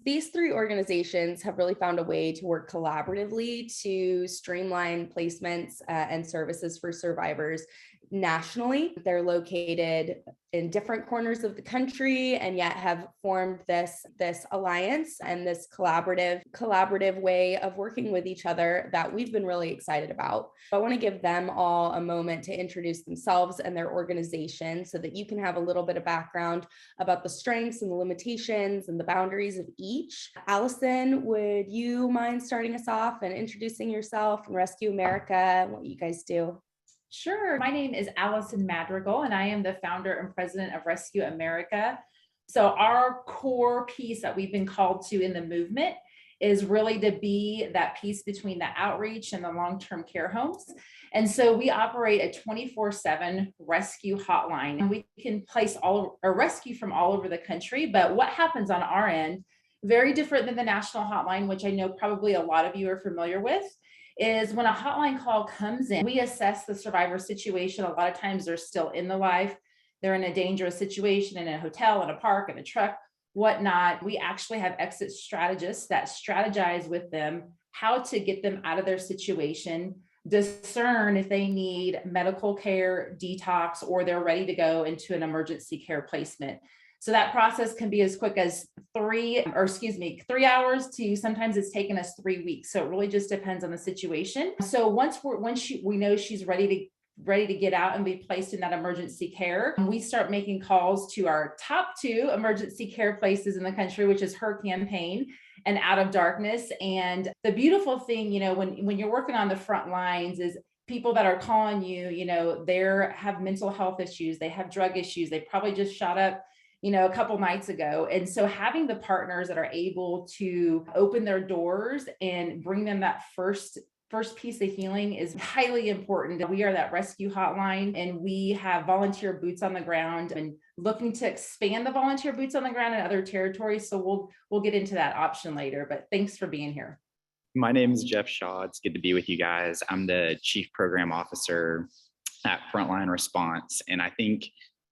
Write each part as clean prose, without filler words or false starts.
These three organizations have really found a way to work collaboratively to streamline placements and services for survivors nationally. They're located in different corners of the country and yet have formed this alliance and this collaborative way of working with each other that we've been really excited about. I want to give them all a moment to introduce themselves and their organization so that you can have a little bit of background about the strengths and the limitations and the boundaries of each. Allison, would you mind starting us off and introducing yourself and Rescue America and what you guys do? Sure. My name is Allison Madrigal, and I am the founder and president of Rescue America. So our core piece that we've been called to in the movement is really to be that piece between the outreach and the long-term care homes. And so we operate a 24/7 rescue hotline, and we can place a rescue from all over the country. But what happens on our end, very different than the national hotline, which I know probably a lot of you are familiar with, is when a hotline call comes in, we assess the survivor situation. A lot of times they're still in the life. They're in a dangerous situation in a hotel, in a park, in a truck, whatnot. We actually have exit strategists that strategize with them how to get them out of their situation, discern if they need medical care, detox, or they're ready to go into an emergency care placement. So that process can be as quick as 3 hours to sometimes it's taken us 3 weeks. So it really just depends on the situation. So once we know she's ready to get out and be placed in that emergency care, we start making calls to our top 2 emergency care places in the country, which is HerCampaign and Out of Darkness. And the beautiful thing, when you're working on the front lines is people that are calling you, they have mental health issues, they have drug issues, they probably just shot up a couple nights ago. And so having the partners that are able to open their doors and bring them that first piece of healing is highly important. We are that rescue hotline, and we have volunteer boots on the ground and looking to expand the volunteer boots on the ground in other territories. So we'll get into that option later, but thanks for being here. My name is Jeff Shaw. It's good to be with you guys. I'm the Chief Program Officer at Frontline Response, and I think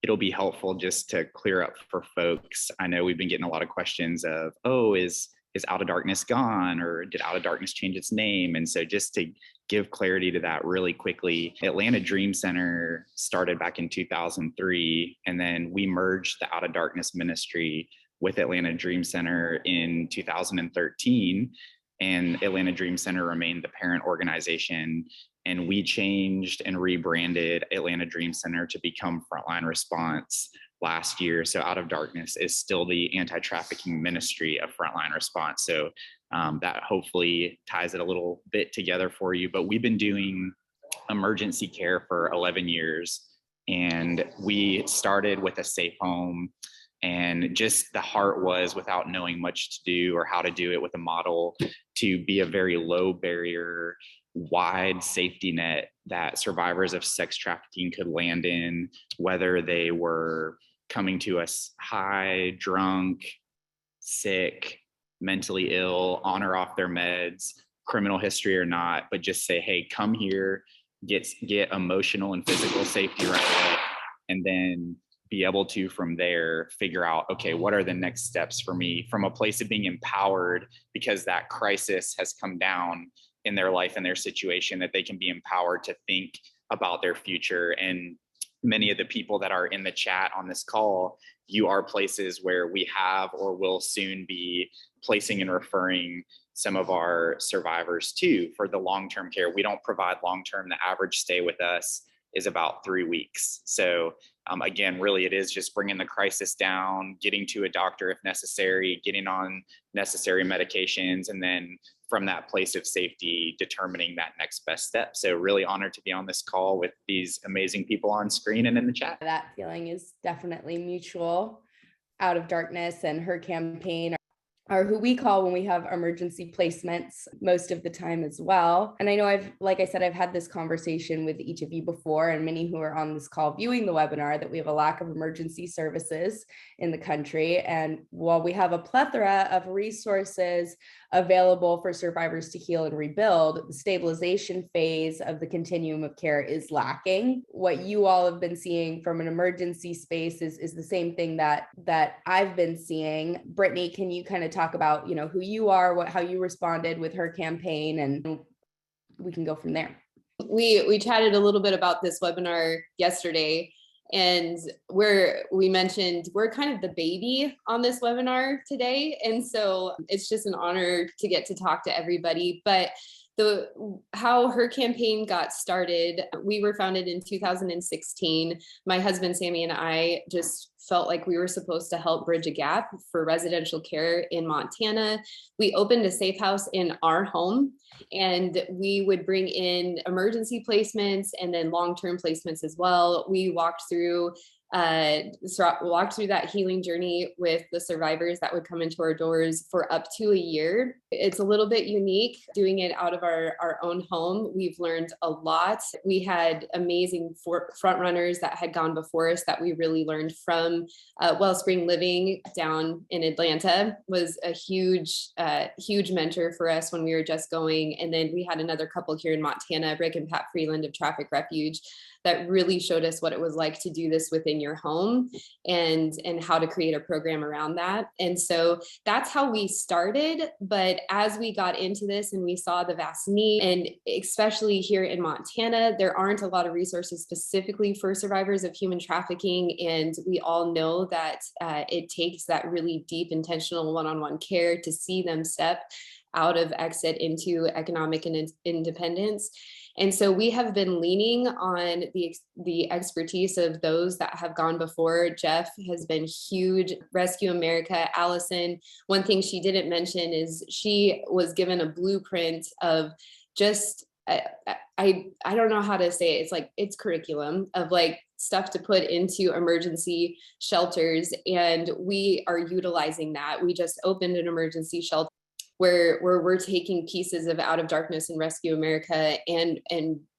it'll be helpful just to clear up for folks. I know we've been getting a lot of questions of, is Out of Darkness gone, or did Out of Darkness change its name? And so just to give clarity to that really quickly, Atlanta Dream Center started back in 2003, and then we merged the Out of Darkness ministry with Atlanta Dream Center in 2013, and Atlanta Dream Center remained the parent organization. And we changed and rebranded Atlanta Dream Center to become Frontline Response last year. So Out of Darkness is still the anti-trafficking ministry of Frontline Response. So that hopefully ties it a little bit together for you. But we've been doing emergency care for 11 years. And we started with a safe home. And just the heart was, without knowing much to do or how to do it with a model, to be a very low barrier, wide safety net that survivors of sex trafficking could land in, whether they were coming to us high, drunk, sick, mentally ill, on or off their meds, criminal history or not, but just say, hey, come here, get emotional and physical safety right away, and then be able to, from there, figure out, okay, what are the next steps for me, from a place of being empowered because that crisis has come down in their life and their situation, that they can be empowered to think about their future. And many of the people that are in the chat on this call, you are places where we have or will soon be placing and referring some of our survivors to for the long-term care. We don't provide long-term. The average stay with us is about 3 weeks. So again, really, it is just bringing the crisis down, getting to a doctor if necessary, getting on necessary medications, and then from that place of safety, determining that next best step. So really honored to be on this call with these amazing people on screen and in the chat. That feeling is definitely mutual. Out of Darkness and HerCampaign are who we call when we have emergency placements most of the time as well. And I know like I said, I've had this conversation with each of you before, and many who are on this call viewing the webinar, that we have a lack of emergency services in the country. And while we have a plethora of resources available for survivors to heal and rebuild, the stabilization phase of the continuum of care is lacking. What you all have been seeing from an emergency space is the same thing that I've been seeing. Britney, can you kind of talk about, who you are, how you responded with HerCampaign, and we can go from there. We chatted a little bit about this webinar yesterday, and we mentioned we're kind of the baby on this webinar today. And so it's just an honor to get to talk to everybody. But how HerCampaign got started, we were founded in 2016. My husband, Sammy, and I just felt like we were supposed to help bridge a gap for residential care in Montana. We opened a safe house in our home, and we would bring in emergency placements and then long-term placements as well. We walked through that healing journey with the survivors that would come into our doors for up to a year. It's a little bit unique doing it out of our own home. We've learned a lot. We had amazing front runners that had gone before us that we really learned from. Wellspring Living down in Atlanta was a huge mentor for us when we were just going. And then we had another couple here in Montana, Rick and Pat Freeland of Traffic Refuge, that really showed us what it was like to do this within your home and how to create a program around that. And so that's how we started. But as we got into this and we saw the vast need, and especially here in Montana, there aren't a lot of resources specifically for survivors of human trafficking. And we all know that it takes that really deep, intentional one-on-one care to see them step out of exit into economic independence. And so we have been leaning on the expertise of those that have gone before. Jeff has been huge. Rescue America, Allison, one thing she didn't mention is she was given a blueprint of just, I don't know how to say it. It's curriculum of stuff to put into emergency shelters. And we are utilizing that. We just opened an emergency shelter where we're taking pieces of Out of Darkness and Rescue America and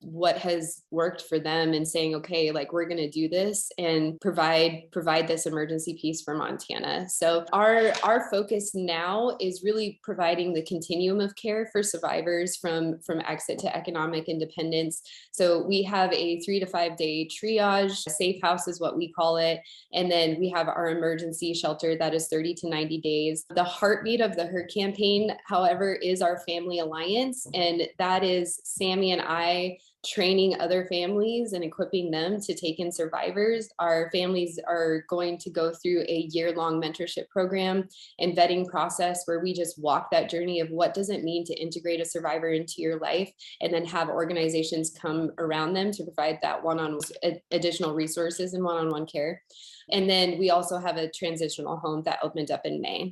what has worked for them and saying, okay, we're going to do this and provide this emergency piece for Montana. So our focus now is really providing the continuum of care for survivors from exit to economic independence. So we have a 3 to 5 day triage, safe house is what we call it. And then we have our emergency shelter that is 30 to 90 days. The heartbeat of the HerCampaign, however, is our family alliance. And that is Sammy and I training other families and equipping them to take in survivors. Our families are going to go through a year-long mentorship program and vetting process where we just walk that journey of what does it mean to integrate a survivor into your life, and then have organizations come around them to provide that additional resources and one-on-one care. And then we also have a transitional home that opened up in May.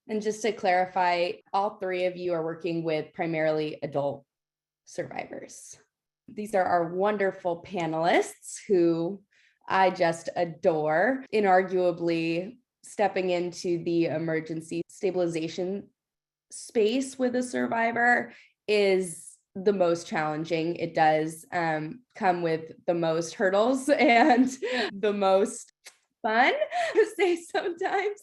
And just to clarify, all three of you are working with primarily adult survivors. These are our wonderful panelists who I just adore. Inarguably, stepping into the emergency stabilization space with a survivor is the most challenging. It does come with the most hurdles and the most fun to say sometimes,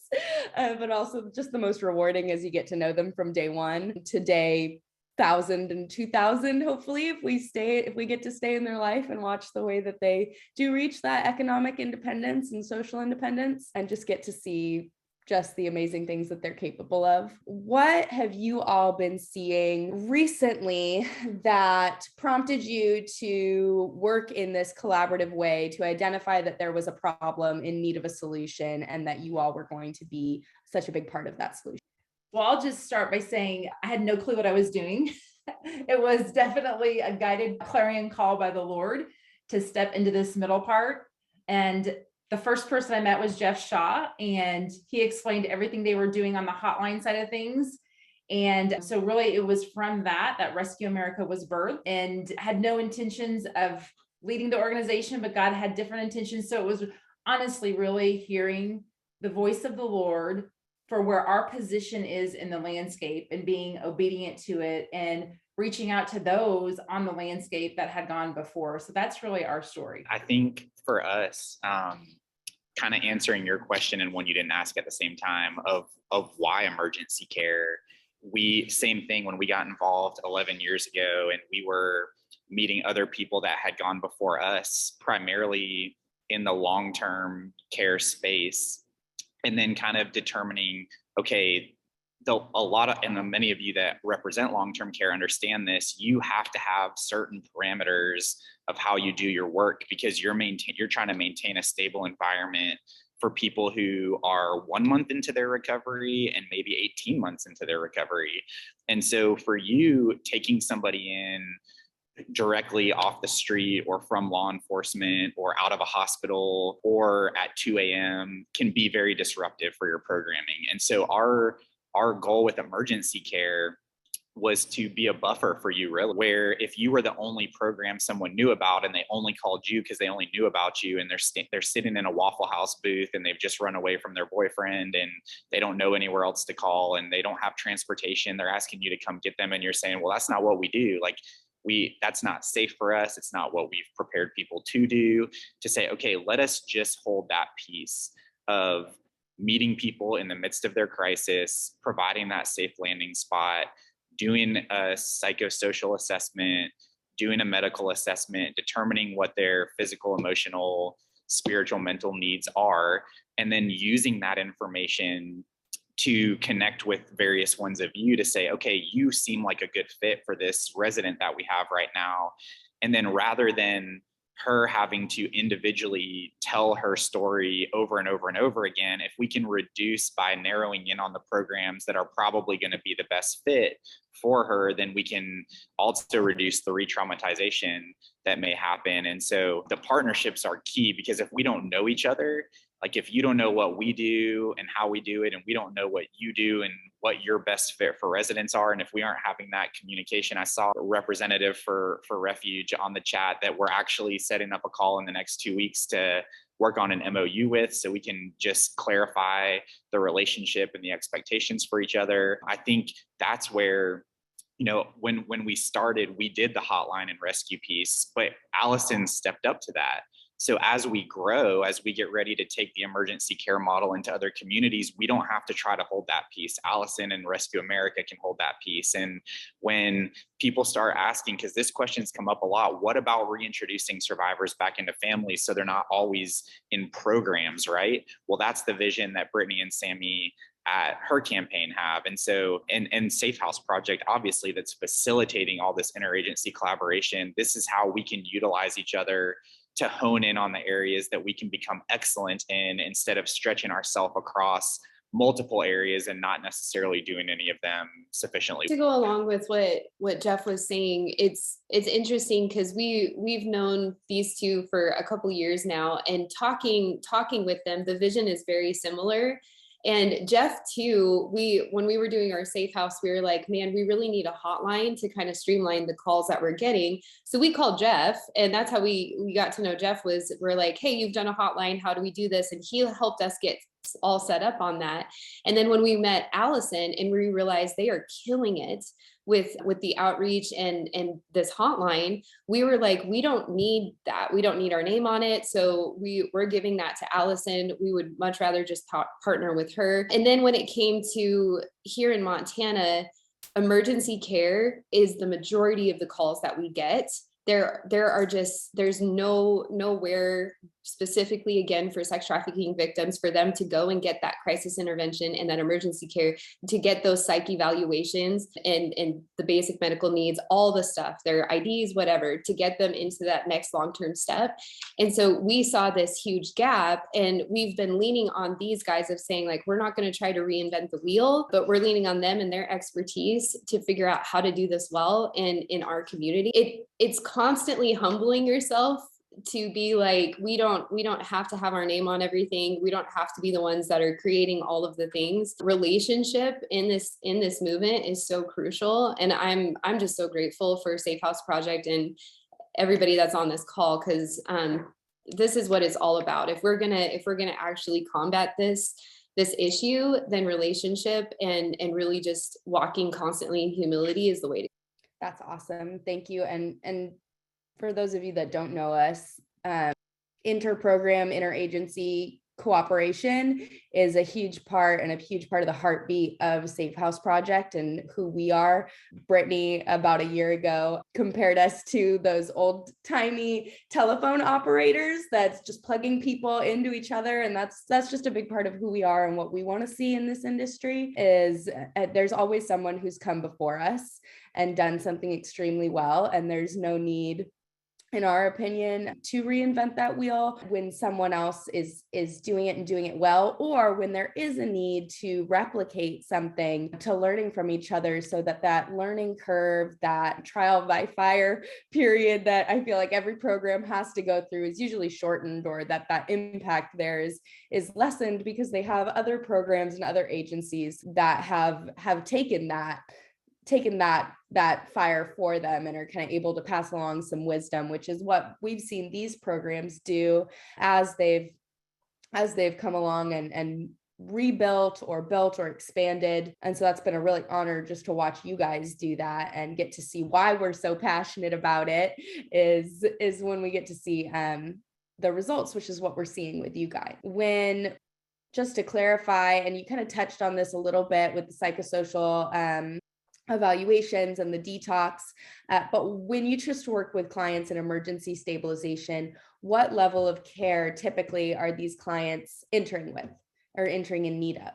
but also just the most rewarding as you get to know them from day one to day 1,000 and 2,000, hopefully, if we get to stay in their life and watch the way that they do reach that economic independence and social independence, and just get to see just the amazing things that they're capable of. What have you all been seeing recently that prompted you to work in this collaborative way to identify that there was a problem in need of a solution and that you all were going to be such a big part of that solution? Well, I'll just start by saying I had no clue what I was doing. It was definitely a guided clarion call by the Lord to step into this middle part. And the first person I met was Jeff Shaw, and he explained everything they were doing on the hotline side of things. And so really it was from that Rescue America was birthed, and had no intentions of leading the organization, but God had different intentions. So it was honestly really hearing the voice of the Lord for where our position is in the landscape and being obedient to it and reaching out to those on the landscape that had gone before. So that's really our story. I think for us, kind of answering your question and one you didn't ask at the same time of why emergency care, same thing when we got involved 11 years ago, and we were meeting other people that had gone before us, primarily in the long-term care space. And then kind of determining, okay, a lot of, and many of you that represent long-term care understand this, you have to have certain parameters of how you do your work, because you're trying to maintain a stable environment for people who are 1 month into their recovery and maybe 18 months into their recovery. And so for you, taking somebody in directly off the street or from law enforcement or out of a hospital or at 2 a.m. can be very disruptive for your programming. And so our goal with emergency care was to be a buffer for you, really, where if you were the only program someone knew about and they only called you because they only knew about you, and they're sitting in a Waffle House booth and they've just run away from their boyfriend and they don't know anywhere else to call and they don't have transportation, they're asking you to come get them, and you're saying, well, that's not what we do. Like, that's not safe for us. It's not what we've prepared people to do. To say, okay, let us just hold that piece of meeting people in the midst of their crisis, providing that safe landing spot, doing a psychosocial assessment, doing a medical assessment, determining what their physical, emotional, spiritual, mental needs are, and then using that information to connect with various ones of you to say, okay, you seem like a good fit for this resident that we have right now. And then rather than her having to individually tell her story over and over and over again, if we can reduce by narrowing in on the programs that are probably going to be the best fit for her, then we can also reduce the re-traumatization that may happen. And so the partnerships are key, because if we don't know each other, like if you don't know what we do and how we do it, and we don't know what you do and what your best fit for residents are, and if we aren't having that communication, I saw a representative for Refuge on the chat that we're actually setting up a call in the next 2 weeks to work on an MOU with, so we can just clarify the relationship and the expectations for each other. I think that's where, you know, when we started, we did the hotline and rescue piece, but Allison stepped up to that. So as we grow, as we get ready to take the emergency care model into other communities, we don't have to try to hold that piece. Allison and Rescue America can hold that piece. And when people start asking, because this question's come up a lot, what about reintroducing survivors back into families so they're not always in programs, right? Well, that's the vision that Britney and Sammy at HerCampaign have. And so, and Safe House Project, obviously, that's facilitating all this interagency collaboration. This is how we can utilize each other to hone in on the areas that we can become excellent in, instead of stretching ourselves across multiple areas and not necessarily doing any of them sufficiently. To go along with what Jeff was saying, it's interesting because we've known these two for a couple years now, and talking with them, the vision is very similar. And Jeff too, when we were doing our Safe House, we were like, man, we really need a hotline to kind of streamline the calls that we're getting. So we called Jeff, and that's how we got to know Jeff. Was we're like, hey, you've done a hotline, how do we do this? And he helped us get all set up on that. And then when we met Allison and we realized they are killing it with the outreach and this hotline, we were like, we don't need that. We don't need our name on it. So we're giving that to Allison. We would much rather just partner with her. And then when it came to here in Montana, emergency care is the majority of the calls that we get. There's nowhere specifically, again, for sex trafficking victims, for them to go and get that crisis intervention and that emergency care, to get those psych evaluations and the basic medical needs, all the stuff, their IDs, whatever, to get them into that next long-term step. And so we saw this huge gap, and we've been leaning on these guys of saying, like, we're not going to try to reinvent the wheel, but we're leaning on them and their expertise to figure out how to do this well in our community. It's constantly humbling yourself to be like, we don't have to have our name on everything. We don't have to be the ones that are creating all of the things. Relationship in this movement is so crucial. And I'm just so grateful for Safe House Project and everybody that's on this call, because this is what it's all about. If we're gonna actually combat this issue, then relationship and really just walking constantly in humility is the way to go. That's awesome. Thank you. And for those of you that don't know us, interprogram, interagency cooperation is a huge part and a huge part of the heartbeat of Safe House Project and who we are. Britney, about a year ago, compared us to those old timey telephone operators that's just plugging people into each other. And that's just a big part of who we are and what we want to see in this industry is there's always someone who's come before us and done something extremely well. And there's no need, in our opinion, to reinvent that wheel when someone else is doing it and doing it well, or when there is a need to replicate something, to learning from each other so that learning curve, that trial by fire period that I feel like every program has to go through is usually shortened, or that impact there is lessened because they have other programs and other agencies that have taken that fire for them and are kind of able to pass along some wisdom, which is what we've seen these programs do as they've come along and rebuilt or built or expanded. And so that's been a really honor just to watch you guys do that and get to see why we're so passionate about it is when we get to see the results, which is what we're seeing with you guys. Just to clarify, and you kind of touched on this a little bit with the psychosocial evaluations and the detox. But when you just work with clients in emergency stabilization, what level of care typically are these clients entering with or entering in need of?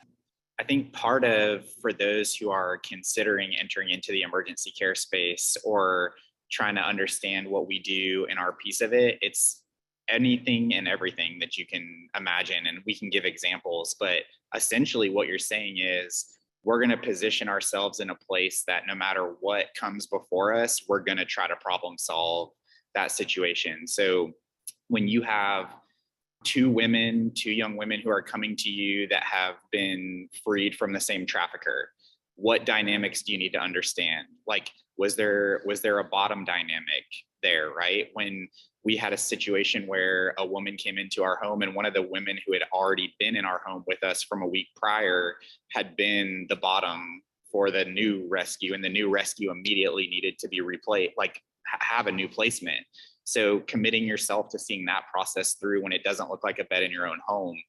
I think part of, for those who are considering entering into the emergency care space or trying to understand what we do in our piece of it, it's anything and everything that you can imagine. And we can give examples, but essentially what you're saying is, we're going to position ourselves in a place that no matter what comes before us, we're going to try to problem solve that situation. So when you have two young women who are coming to you that have been freed from the same trafficker, what dynamics do you need to understand? Like, was there a bottom dynamic there, right? When we had a situation where a woman came into our home and one of the women who had already been in our home with us from a week prior had been the bottom for the new rescue, and the new rescue immediately needed to be replaced, like have a new placement. So committing yourself to seeing that process through when it doesn't look like a bed in your own home.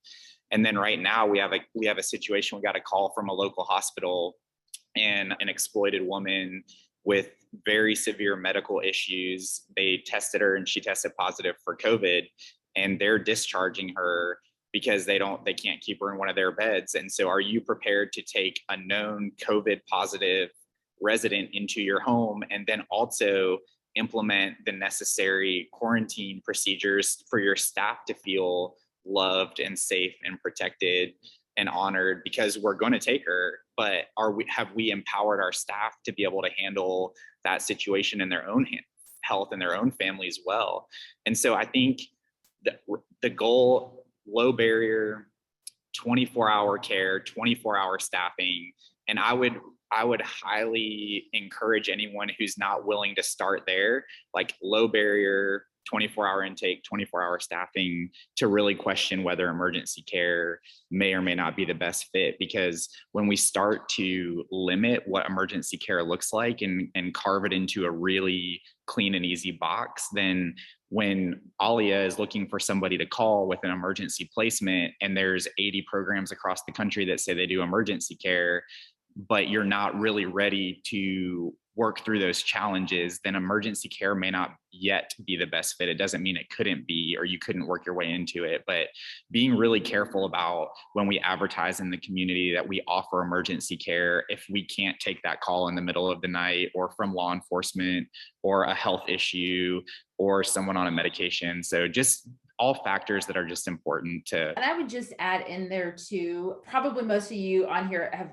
And then right now we have a situation, we got a call from a local hospital and an exploited woman with very severe medical issues. They tested her and she tested positive for COVID, and they're discharging her because they can't keep her in one of their beds. And so are you prepared to take a known COVID positive resident into your home and then also implement the necessary quarantine procedures for your staff to feel loved and safe and protected and honored? Because we're going to take her, but have we empowered our staff to be able to handle that situation in their own health and their own families well? And so I think the goal, low barrier, 24-hour care, 24-hour staffing, and I would highly encourage anyone who's not willing to start there, like low barrier, 24-hour intake, 24-hour staffing, to really question whether emergency care may or may not be the best fit. Because when we start to limit what emergency care looks like and carve it into a really clean and easy box, then when Alia is looking for somebody to call with an emergency placement, and there's 80 programs across the country that say they do emergency care, but you're not really ready to work through those challenges, then emergency care may not yet be the best fit. It doesn't mean it couldn't be, or you couldn't work your way into it, but being really careful about when we advertise in the community that we offer emergency care, if we can't take that call in the middle of the night, or from law enforcement, or a health issue, or someone on a medication. So just all factors that are just important to. And I would just add in there too, probably most of you on here have,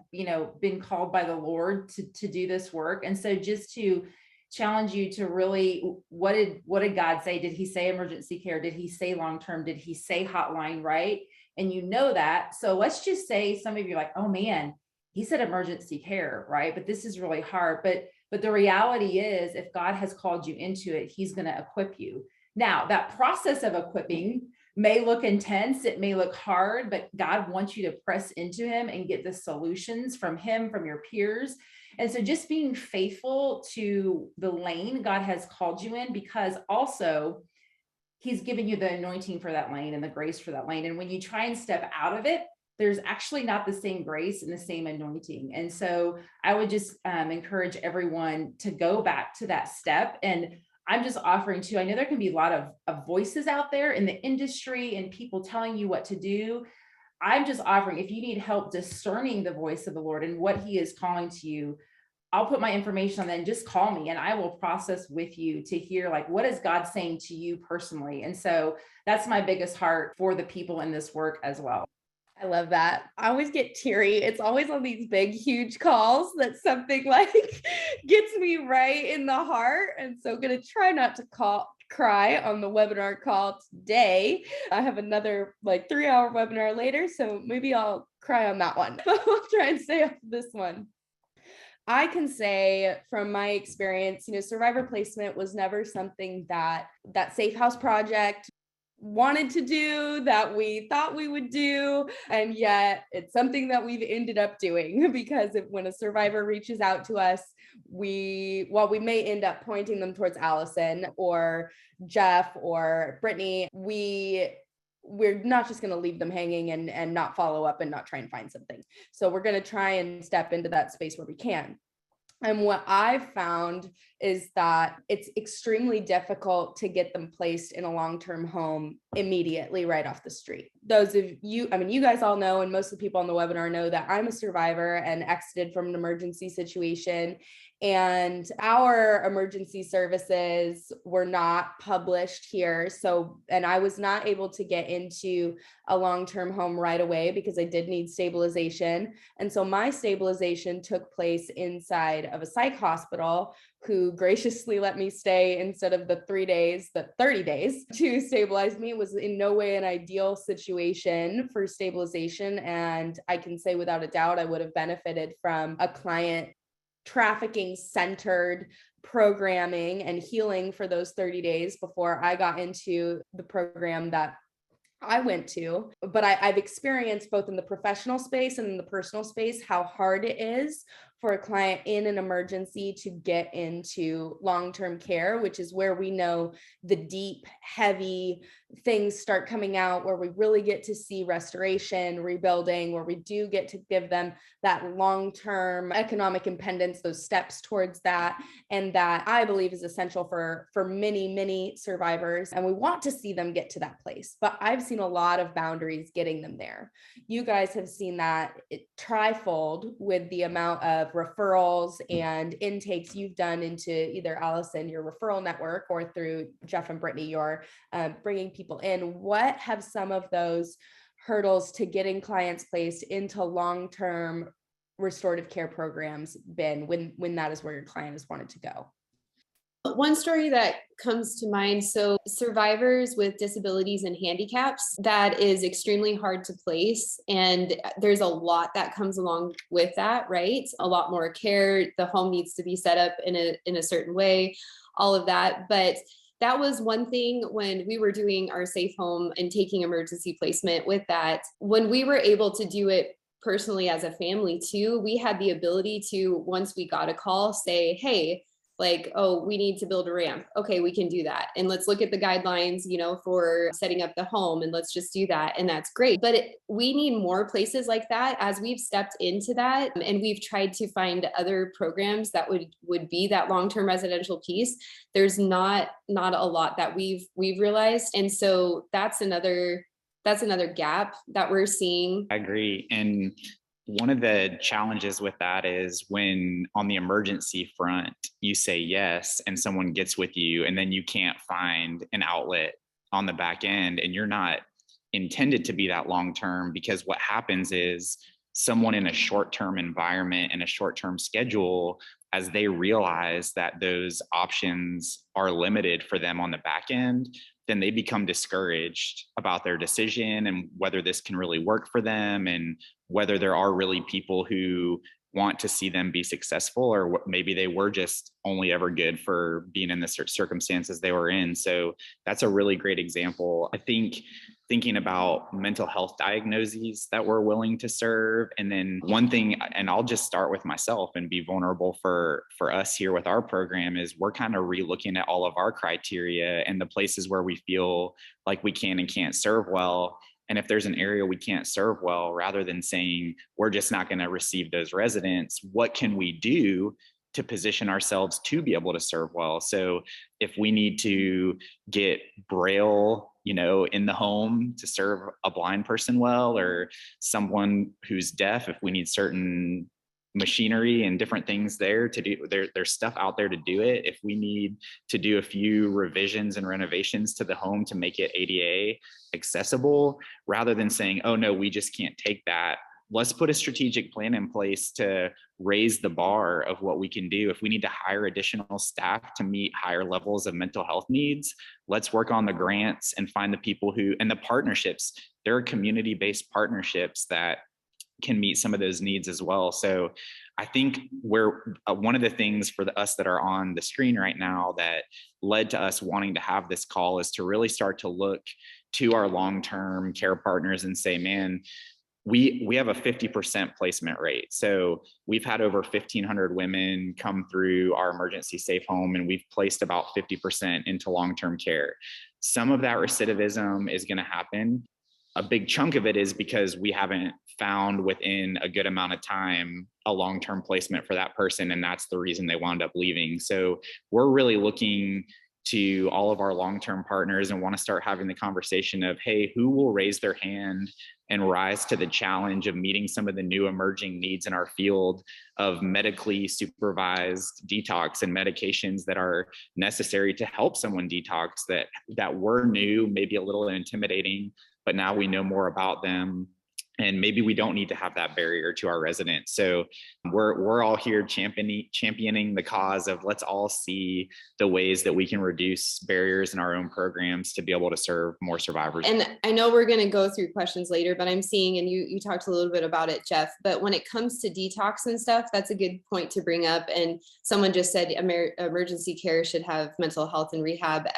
been called by the Lord to do this work. And so just to challenge you to really, what did God say? Did he say emergency care? Did he say long-term? Did he say hotline, right? And you know that. So let's just say some of you are like, oh man, he said emergency care, right? But this is really hard. But the reality is, if God has called you into it, he's going to equip you. Now, that process of equipping may look intense, it may look hard, but God wants you to press into him and get the solutions from him, from your peers. And so just being faithful to the lane God has called you in, because also he's given you the anointing for that lane and the grace for that lane. And when you try and step out of it, there's actually not the same grace and the same anointing. And so I would just encourage everyone to go back to that step. And I'm just offering too, I know there can be a lot of voices out there in the industry and people telling you what to do. I'm just offering, if you need help discerning the voice of the Lord and what he is calling to you, I'll put my information on that and just call me and I will process with you to hear like, what is God saying to you personally? And so that's my biggest heart for the people in this work as well. I love that. I always get teary. It's always on these big, huge calls that something like gets me right in the heart. And so I'm going to try not to cry on the webinar call today. I have another like 3-hour webinar later, so maybe I'll cry on that one. But we'll try and stay off this one. I can say from my experience, survivor placement was never something that Safe House Project wanted to do, that we thought we would do, and yet it's something that we've ended up doing, because when a survivor reaches out to us, we may end up pointing them towards Allison or Jeff or Britney, we're not just going to leave them hanging and not follow up and not try and find something. So we're going to try and step into that space where we can. And what I've found is that it's extremely difficult to get them placed in a long-term home immediately right off the street. Those of you, you guys all know, and most of the people on the webinar know, that I'm a survivor and exited from an emergency situation. And our emergency services were not published here. And I was not able to get into a long-term home right away because I did need stabilization. And so my stabilization took place inside of a psych hospital, who graciously let me stay instead of the 3 days, the 30 days to stabilize me. It was in no way an ideal situation for stabilization. And I can say without a doubt, I would have benefited from a client trafficking centered programming and healing for those 30 days before I got into the program that I went to. But I've experienced both in the professional space and in the personal space how hard it is for a client in an emergency to get into long-term care, which is where we know the deep, heavy things start coming out, where we really get to see restoration, rebuilding, where we do get to give them that long-term economic independence, those steps towards that. And that I believe is essential for many, many survivors. And we want to see them get to that place. But I've seen a lot of boundaries getting them there. You guys have seen that trifold with the amount of referrals and intakes you've done into either Allison, your referral network, or through Jeff and Britney, you're bringing people in. What have some of those hurdles to getting clients placed into long-term restorative care programs been when that is where your client has wanted to go? One story that comes to mind, so survivors with disabilities and handicaps, that is extremely hard to place. And there's a lot that comes along with that, right? A lot more care. The home needs to be set up in a certain way, all of that. But that was one thing when we were doing our safe home and taking emergency placement with that. When we were able to do it personally as a family too, we had the ability to, once we got a call, say, hey, like, oh, we need to build a ramp. Okay, we can do that. And let's look at the guidelines, for setting up the home, and let's just do that. And that's great. But we need more places like that as we've stepped into that. And we've tried to find other programs that would be that long-term residential piece. There's not a lot that we've realized. And so that's another gap that we're seeing. I agree. And one of the challenges with that is when on the emergency front, you say yes, and someone gets with you, and then you can't find an outlet on the back end, and you're not intended to be that long-term, because what happens is someone in a short-term environment and a short-term schedule, as they realize that those options are limited for them on the back end, then they become discouraged about their decision and whether this can really work for them, and whether there are really people who want to see them be successful, or maybe they were just only ever good for being in the circumstances they were in. So that's a really great example. I think thinking about mental health diagnoses that we're willing to serve. And then one thing, and I'll just start with myself and be vulnerable for us here with our program, is we're kind of re-looking at all of our criteria and the places where we feel like we can and can't serve well. And if there's an area we can't serve well, rather than saying we're just not going to receive those residents, what can we do to position ourselves to be able to serve well? So if we need to get Braille, in the home to serve a blind person well, or someone who's deaf, if we need certain machinery and different things there to do, there's stuff out there to do it. If we need to do a few revisions and renovations to the home to make it ADA accessible, rather than saying, oh no, we just can't take that, let's put a strategic plan in place to raise the bar of what we can do. If we need to hire additional staff to meet higher levels of mental health needs, let's work on the grants and find the people and the partnerships. There are community-based partnerships that can meet some of those needs as well. So I think one of the things for us that are on the screen right now that led to us wanting to have this call is to really start to look to our long-term care partners and say, man, we have a 50% placement rate. So we've had over 1,500 women come through our emergency safe home, and we've placed about 50% into long-term care. Some of that recidivism is going to happen. A big chunk of it is because we haven't found within a good amount of time a long-term placement for that person, and that's the reason they wound up leaving. So we're really looking to all of our long-term partners and want to start having the conversation of, hey, who will raise their hand and rise to the challenge of meeting some of the new emerging needs in our field of medically supervised detox and medications that are necessary to help someone detox, that were new, maybe a little intimidating, but now we know more about them. And maybe we don't need to have that barrier to our residents. So we're all here championing the cause of, let's all see the ways that we can reduce barriers in our own programs to be able to serve more survivors. And I know we're going to go through questions later, but I'm seeing, and you talked a little bit about it, Jeff, but when it comes to detox and stuff, that's a good point to bring up. And someone just said emergency care should have mental health and rehab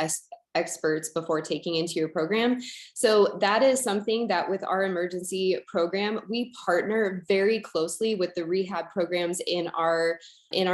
experts before taking into your program. So that is something that with our emergency program, we partner very closely with the rehab programs in our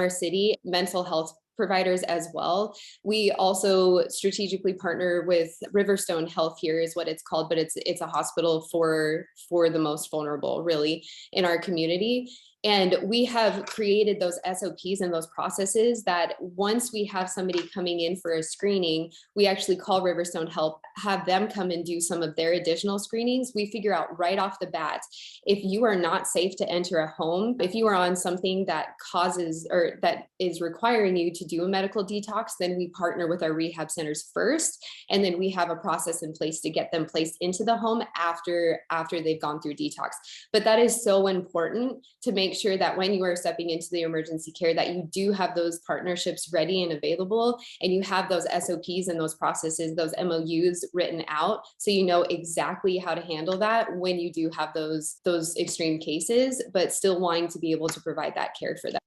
city, mental health providers as well. We also strategically partner with Riverstone Health here is what it's called, but it's a hospital for the most vulnerable really in our community. And we have created those SOPs and those processes that once we have somebody coming in for a screening, we actually call Riverstone Help, have them come and do some of their additional screenings. We figure out right off the bat, if you are not safe to enter a home, if you are on something that causes or that is requiring you to do a medical detox, then we partner with our rehab centers first. And then we have a process in place to get them placed into the home after they've gone through detox. But that is so important to make sure that when you are stepping into the emergency care, that you do have those partnerships ready and available, and you have those SOPs and those processes, those MOUs written out, so you know exactly how to handle that when you do have those extreme cases, but still wanting to be able to provide that care for them.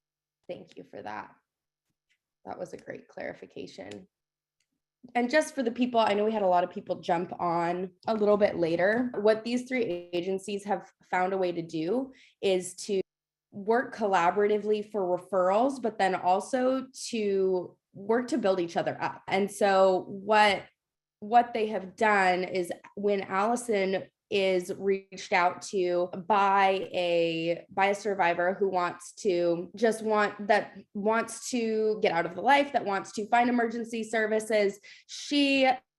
Thank you for that. That was a great clarification. And just for the people, I know we had a lot of people jump on a little bit later. What these three agencies have found a way to do is to work collaboratively for referrals, but then also to work to build each other up. And so what they have done is when Allison is reached out to by a survivor who wants to get out of the life, that wants to find emergency services,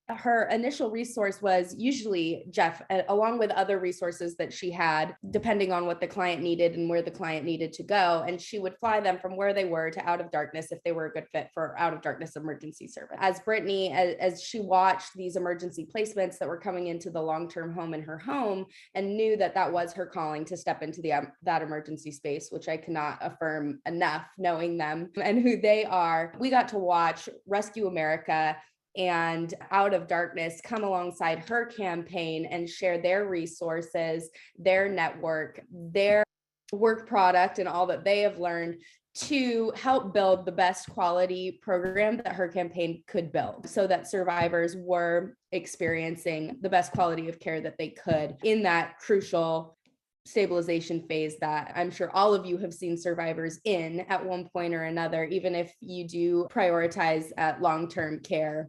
her initial resource was usually Jeff, along with other resources that she had, depending on what the client needed and where the client needed to go. And she would fly them from where they were to Out of Darkness if they were a good fit for Out of Darkness emergency service. As Britney, as she watched these emergency placements that were coming into the long-term home in her home and knew that was her calling to step into that emergency space, which I cannot affirm enough knowing them and who they are, we got to watch Rescue America and Out of Darkness come alongside HerCampaign and share their resources, their network, their work product, and all that they have learned to help build the best quality program that HerCampaign could build so that survivors were experiencing the best quality of care that they could in that crucial stabilization phase that I'm sure all of you have seen survivors in at one point or another, even if you do prioritize long-term care.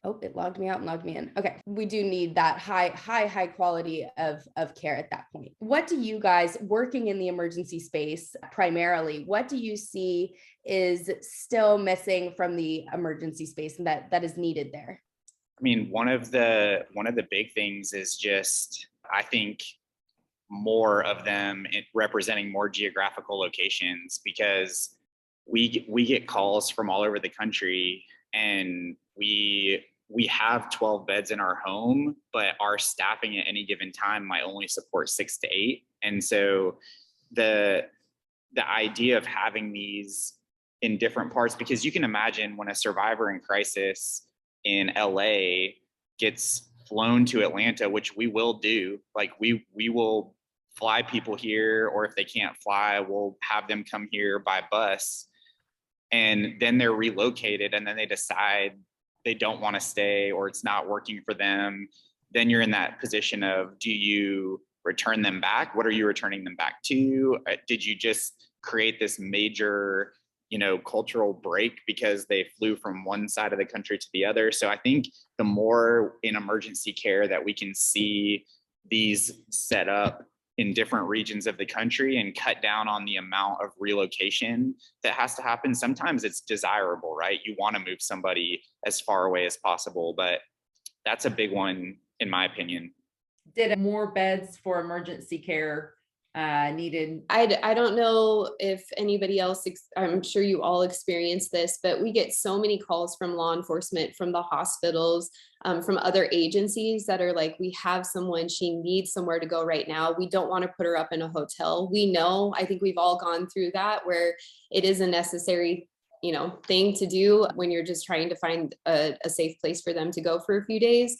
Oh, it logged me out and logged me in. Okay. We do need that high quality of care at that point. What do you guys working in the emergency space primarily, what do you see is still missing from the emergency space and that is needed there? I mean, one of the big things is just, I think, more of them representing more geographical locations, because we get calls from all over the country, and we have 12 beds in our home, but our staffing at any given time might only support 6 to 8. And so the idea of having these in different parts, because you can imagine when a survivor in crisis in LA gets flown to Atlanta, which we will do, like we will fly people here, or if they can't fly, we'll have them come here by bus, and then they're relocated, and then they decide they don't want to stay or it's not working for them. Then you're in that position of, do you return them back? What are you returning them back to? Did you just create this major, cultural break because they flew from one side of the country to the other? So I think the more in emergency care that we can see these set up in different regions of the country and cut down on the amount of relocation that has to happen. Sometimes it's desirable, right? You want to move somebody as far away as possible, but that's a big one in my opinion. Did more beds for emergency care needed? I don't know if anybody else, I'm sure you all experience this, but we get so many calls from law enforcement, from the hospitals, from other agencies that are like, we have someone, she needs somewhere to go right now. We don't want to put her up in a hotel. We know, I think we've all gone through that, where it is a necessary thing to do when you're just trying to find a safe place for them to go for a few days.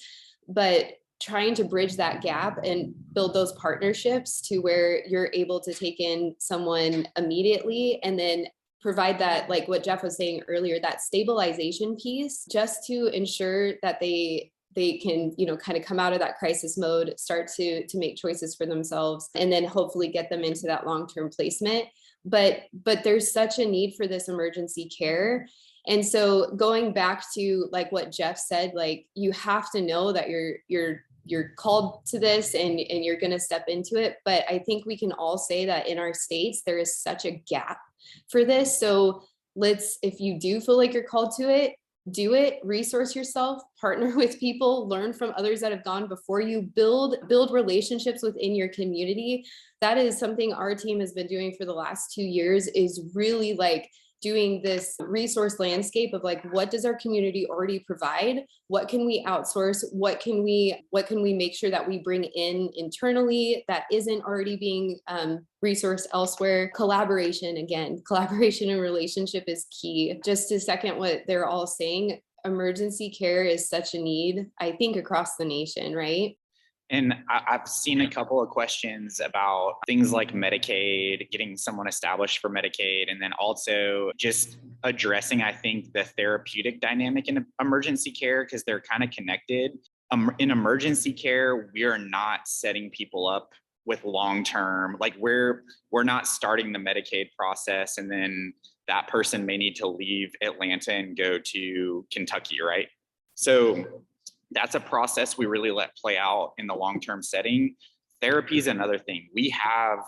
But trying to bridge that gap and build those partnerships to where you're able to take in someone immediately and then provide that, like what Jeff was saying earlier, that stabilization piece, just to ensure that they can, kind of come out of that crisis mode, start to make choices for themselves, and then hopefully get them into that long-term placement. But there's such a need for this emergency care. And so going back to like what Jeff said, like you have to know that you're called to this and you're going to step into it. But I think we can all say that in our states, there is such a gap for this. So if you do feel like you're called to it, do it, resource yourself, partner with people, learn from others that have gone before you, build relationships within your community. That is something our team has been doing for the last 2 years, is really like doing this resource landscape of like, what does our community already provide? What can we outsource? What can we make sure that we bring in internally that isn't already being resourced elsewhere? Collaboration and relationship is key. Just to second what they're all saying, emergency care is such a need, I think, across the nation, right? And I've seen a couple of questions about things like Medicaid, getting someone established for Medicaid, and then also just addressing, I think, the therapeutic dynamic in emergency care, because they're kind of connected. In emergency care, we are not setting people up with long-term, like we're not starting the Medicaid process and then that person may need to leave Atlanta and go to Kentucky, right? So that's a process we really let play out in the long-term setting. Therapy is another thing. We have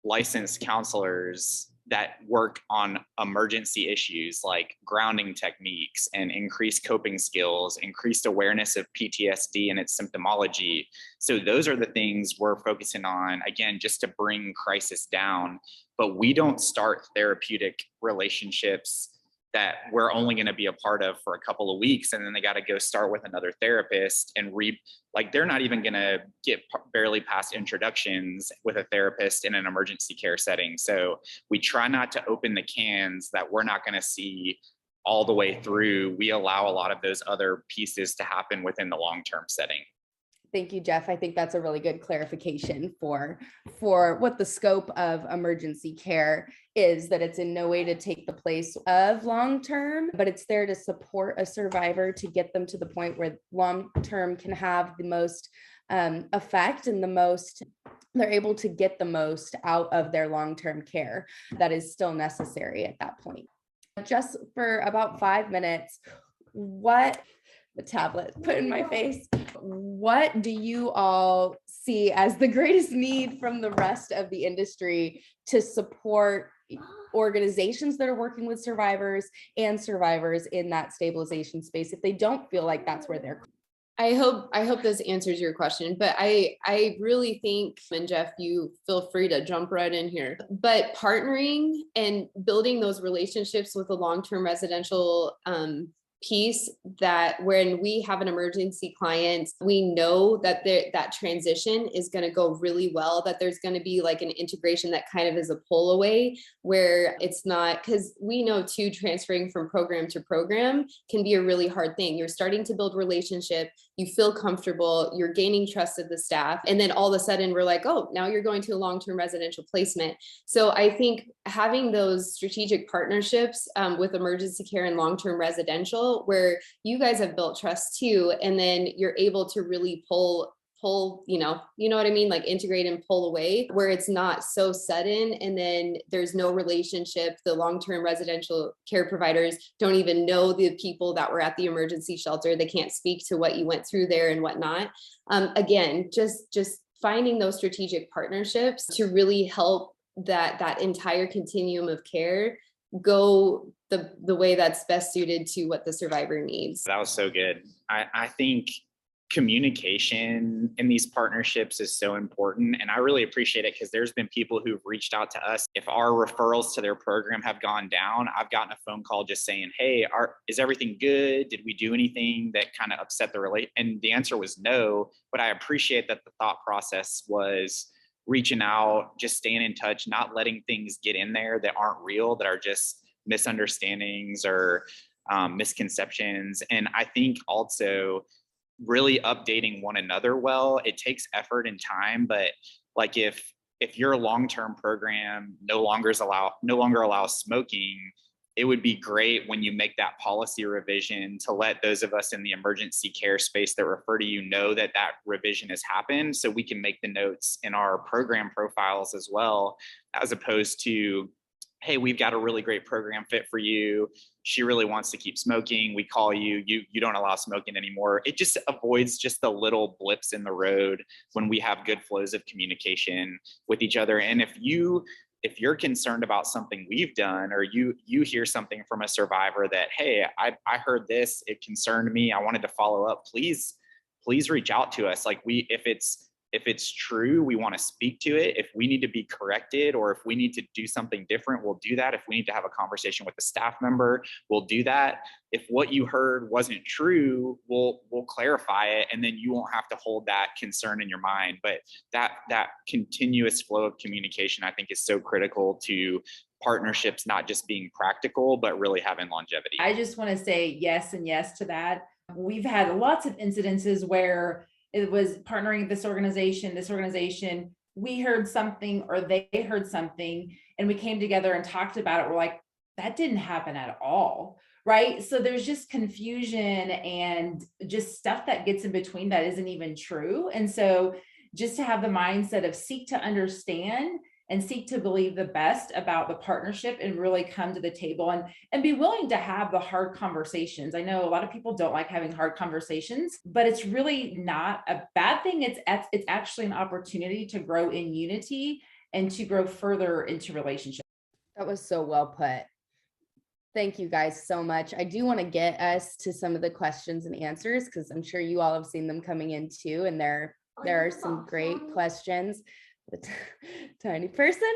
licensed counselors that work on emergency issues like grounding techniques and increased coping skills, increased awareness of PTSD and its symptomology. So those are the things we're focusing on, again, just to bring crisis down. But we don't start therapeutic relationships that we're only going to be a part of for a couple of weeks, and then they got to go start with another therapist and they're not even going to get barely past introductions with a therapist in an emergency care setting. So we try not to open the cans that we're not going to see all the way through. We allow a lot of those other pieces to happen within the long-term setting. Thank you, Jeff. I think that's a really good clarification for what the scope of emergency care is that it's in no way to take the place of long-term, but it's there to support a survivor to get them to the point where long-term can have the most effect and they're able to get the most out of their long-term care that is still necessary at that point. Just for about 5 minutes, the tablet put in my face, what do you all see as the greatest need from the rest of the industry to support organizations that are working with survivors and survivors in that stabilization space if they don't feel like that's where they're? I hope this answers your question, but I really think, and Jeff, you feel free to jump right in here, but partnering and building those relationships with the long-term residential piece, that when we have an emergency client, we know that that transition is going to go really well, that there's going to be like an integration that kind of is a pull away, where it's not, because we know too, transferring from program to program can be a really hard thing. You're starting to build relationship, you feel comfortable, you're gaining trust of the staff, and then all of a sudden we're like, oh, now you're going to a long-term residential placement. So I think having those strategic partnerships with emergency care and long-term residential, where you guys have built trust too, and then you're able to really pull, you know what I mean? Like integrate and pull away, where it's not so sudden. And then there's no relationship. The long-term residential care providers don't even know the people that were at the emergency shelter. They can't speak to what you went through there and whatnot. Again, just finding those strategic partnerships to really help that entire continuum of care go the way that's best suited to what the survivor needs. That was so good. I think communication in these partnerships is so important. And I really appreciate it because there's been people who've reached out to us. If our referrals to their program have gone down, I've gotten a phone call just saying, hey, is everything good? Did we do anything that kind of upset the relation? And the answer was no, but I appreciate that the thought process was reaching out, just staying in touch, not letting things get in there that aren't real, that are just misunderstandings or misconceptions. And I think also really updating one another well. It takes effort and time, but like if your long-term program no longer allows smoking, it would be great when you make that policy revision to let those of us in the emergency care space that refer to you know that revision has happened, so we can make the notes in our program profiles as well, as opposed to, hey, we've got a really great program fit for you. She really wants to keep smoking. We call you, you don't allow smoking anymore. It just avoids just the little blips in the road when we have good flows of communication with each other. And if you're concerned about something we've done, or you hear something from a survivor that, hey, I heard this, it concerned me, I wanted to follow up, please reach out to us. Like if it's true, we want to speak to it. If we need to be corrected, or if we need to do something different, we'll do that. If we need to have a conversation with a staff member, we'll do that. If what you heard wasn't true, we'll clarify it, and then you won't have to hold that concern in your mind. But that continuous flow of communication, I think, is so critical to partnerships, not just being practical, but really having longevity. I just want to say yes and yes to that. We've had lots of incidences where it was partnering this organization, we heard something or they heard something, and we came together and talked about it. We're like, that didn't happen at all, right? So there's just confusion and just stuff that gets in between that isn't even true. And so just to have the mindset of seek to understand and seek to believe the best about the partnership, and really come to the table and be willing to have the hard conversations. I know a lot of people don't like having hard conversations, but it's really not a bad thing. It's actually an opportunity to grow in unity and to grow further into relationships. That was so well put. Thank you guys so much. I do want to get us to some of the questions and answers, because I'm sure you all have seen them coming in too, and there are some great questions. The tiny person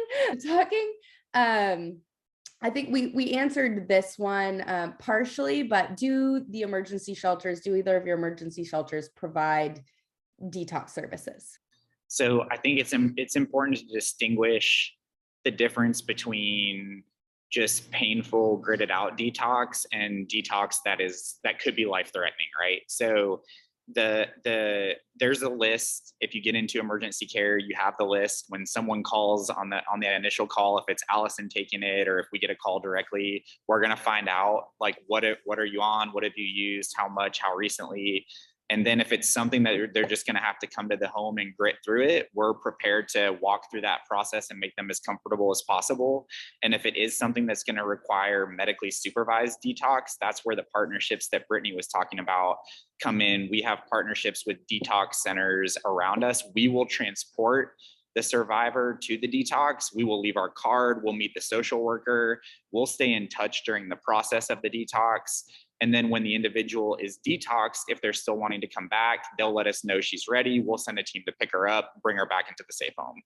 talking. I think we answered this one partially, but do either of your emergency shelters provide detox services? So I think it's important to distinguish the difference between just painful, gritted out detox and detox that could be life-threatening, right? So there's a list. If you get into emergency care, you have the list. When someone calls on the initial call, if it's Allison taking it, or if we get a call directly, we're going to find out like what are you on, what have you used, how much, how recently. And then if it's something that they're just going to have to come to the home and grit through it, we're prepared to walk through that process and make them as comfortable as possible. And if it is something that's going to require medically supervised detox, that's where the partnerships that Britney was talking about come in. We have partnerships with detox centers around us. We will transport the survivor to the detox. We will leave our card. We'll meet the social worker. We'll stay in touch during the process of the detox. And then when the individual is detoxed, if they're still wanting to come back, they'll let us know she's ready. We'll send a team to pick her up, bring her back into the safe home.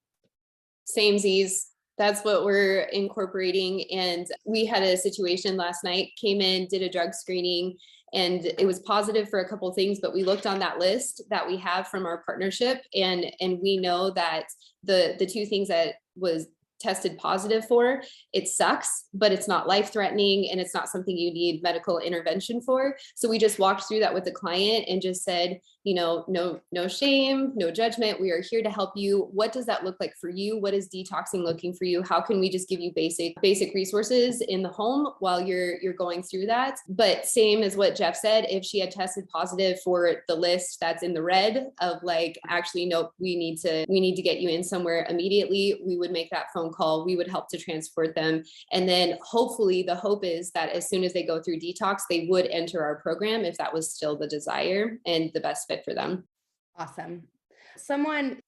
Samesies. That's what we're incorporating. And we had a situation last night, came in, did a drug screening, and it was positive for a couple of things, but we looked on that list that we have from our partnership, and we know that the two things that was tested positive for, it sucks, but it's not life-threatening and it's not something you need medical intervention for. So we just walked through that with the client and just said, you know, no shame, no judgment. We are here to help you. What does that look like for you? What is detoxing looking for you? How can we just give you basic resources in the home while you're going through that? But same as what Jeff said, if she had tested positive for the list that's in the red of like, actually, nope, we need to get you in somewhere immediately, we would make that phone call. We would help to transport them. And then hopefully the hope is that as soon as they go through detox, they would enter our program if that was still the desire and the best fit for them. Awesome. Someone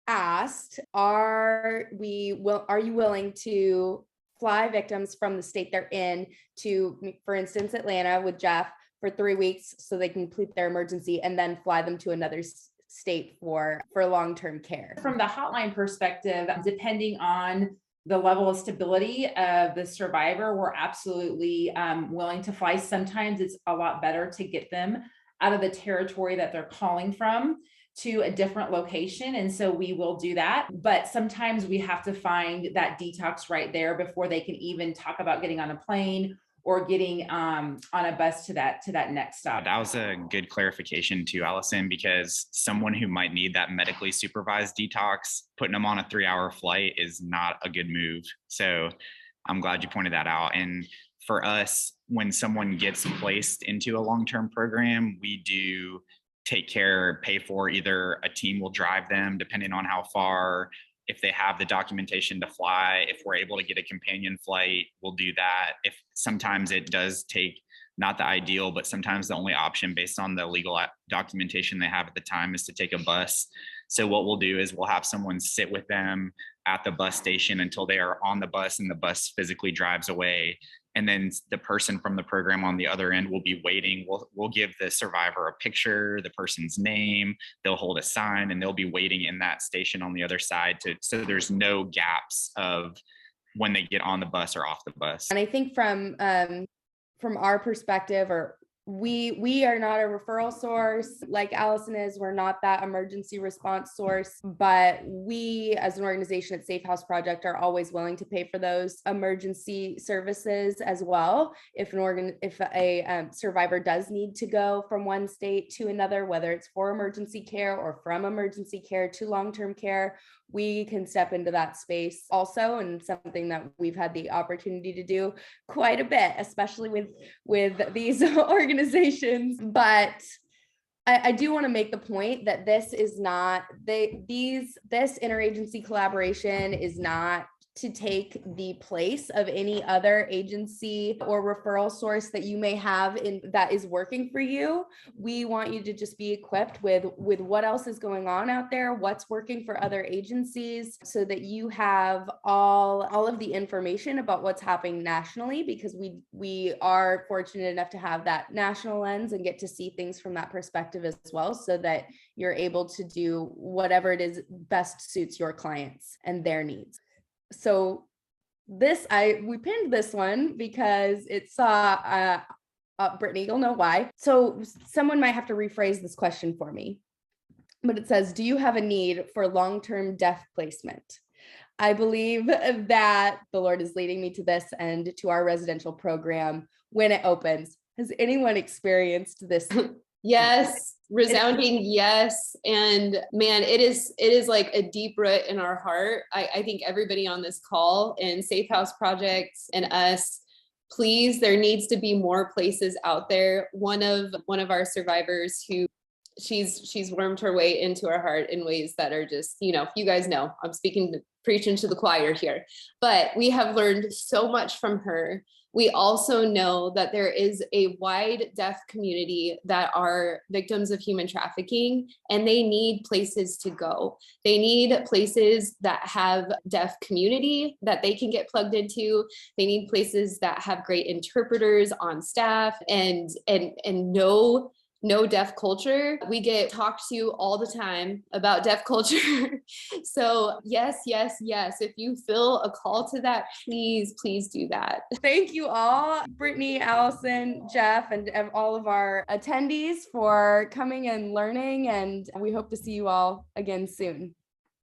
asked, are you willing to fly victims from the state they're in to, for instance, Atlanta with Jeff for 3 weeks so they can complete their emergency and then fly them to another state for long-term care? From the hotline perspective, depending on the level of stability of the survivor, we're absolutely willing to fly. Sometimes it's a lot better to get them out of the territory that they're calling from to a different location. And so we will do that. But sometimes we have to find that detox right there before they can even talk about getting on a plane or getting on a bus to that next stop. That was a good clarification too, Allison, because someone who might need that medically supervised detox, putting them on a 3-hour flight is not a good move. So I'm glad you pointed that out. And for us, when someone gets placed into a long-term program, we do take care, pay for, either a team will drive them depending on how far. If they have the documentation to fly, if we're able to get a companion flight, we'll do that. If sometimes it does take, not the ideal, but sometimes the only option based on the legal documentation they have at the time is to take a bus. So what we'll do is we'll have someone sit with them at the bus station until they are on the bus and the bus physically drives away. And then the person from the program on the other end will be waiting. We'll give the survivor a picture, the person's name, they'll hold a sign, and they'll be waiting in that station on the other side so there's no gaps of when they get on the bus or off the bus. And I think from our perspective, or we are not a referral source like Allison is. We're not that emergency response source, but we as an organization at Safe House Project are always willing to pay for those emergency services as well. If a survivor does need to go from one state to another, whether it's for emergency care or from emergency care to long-term care, we can step into that space also, and something that we've had the opportunity to do quite a bit, especially with these organizations. But I do want to make the point that this is not this interagency collaboration is not to take the place of any other agency or referral source that you may have that is working for you. We want you to just be equipped with what else is going on out there, what's working for other agencies, so that you have all of the information about what's happening nationally, because we are fortunate enough to have that national lens and get to see things from that perspective as well, so that you're able to do whatever it is best suits your clients and their needs. So we pinned this one because it saw Britney, you'll know why. So someone might have to rephrase this question for me, but it says, do you have a need for long-term deaf placement? I believe that the Lord is leading me to this and to our residential program when it opens. Has anyone experienced this Yes, resounding yes. And man, it is like a deep root in our heart. I think everybody on this call and Safe House Projects and us, please, there needs to be more places out there. One of our survivors who she's wormed her way into our heart in ways that are just, you guys know, I'm preaching to the choir here, but we have learned so much from her. We also know that there is a wide deaf community that are victims of human trafficking, and they need places to go. They need places that have deaf community that they can get plugged into. They need places that have great interpreters on staff and no deaf culture. We get talked to all the time about deaf culture. So yes. If you feel a call to that, please do that. Thank you all, Britney, Allison, Jeff, and all of our attendees for coming and learning. And we hope to see you all again soon.